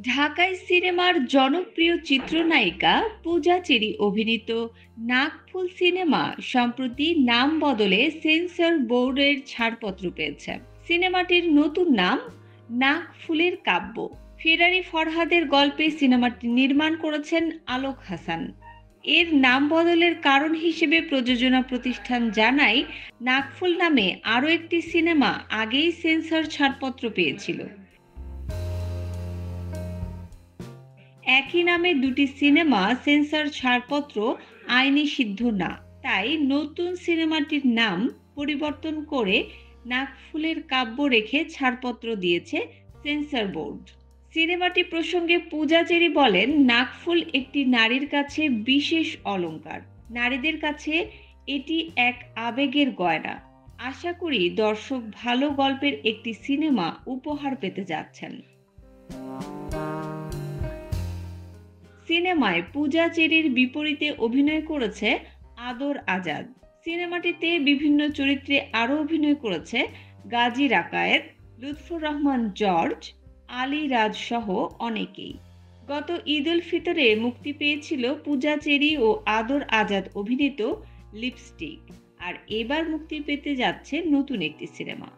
ঢাকাই সিনেমার জনপ্রিয় চিত্রনায়িকা পূজা চেরি অভিনীত নাগফুল সিনেমা সম্প্রতি নাম বদলে সেন্সর বোর্ডের ছাড়পত্র পেয়েছে। সিনেমাটির নতুন নাম নাগফুলের কাব্য। ফেরারি ফরহাদের গল্পে সিনেমাটি নির্মাণ করেছেন আলোক হাসান। এর নাম বদলের কারণ হিসেবে প্রযোজনা প্রতিষ্ঠান জানায়, নাগফুল নামে আরও একটি সিনেমা আগেই সেন্সর ছাড়পত্র পেয়েছিল। একই নামে দুটি সিনেমা সেন্সর ছাড়পত্র আইনি সিদ্ধ না, তাই নতুন সিনেমাটির নাম পরিবর্তন করে নাগফুলের কাব্য রেখে ছাড়পত্র দিয়েছে সেন্সর বোর্ড। সিনেমাটি প্রসঙ্গে পূজা চেরি বলেন, নাগফুল একটি নারীর কাছে বিশেষ অলংকার। নারীদের কাছে এটি এক আবেগের গয়না। আশা করি দর্শক ভালো গল্পের একটি সিনেমা উপহার পেতে যাচ্ছেন। সিনেমায় পূজা চেরির বিপরীতে অভিনয় করেছে আদর আজাদ। সিনেমাটিতে বিভিন্ন চরিত্রে আরও অভিনয় করেছে গাজী রাকায়েত, লুৎফর রহমান জর্জ, আলী রাজ সহ অনেকেই। গত ঈদ উল ফিতরে মুক্তি পেয়েছিল পূজা চেরি ও আদর আজাদ অভিনীত লিপস্টিক, আর এবার মুক্তি পেতে যাচ্ছে নতুন একটি সিনেমা।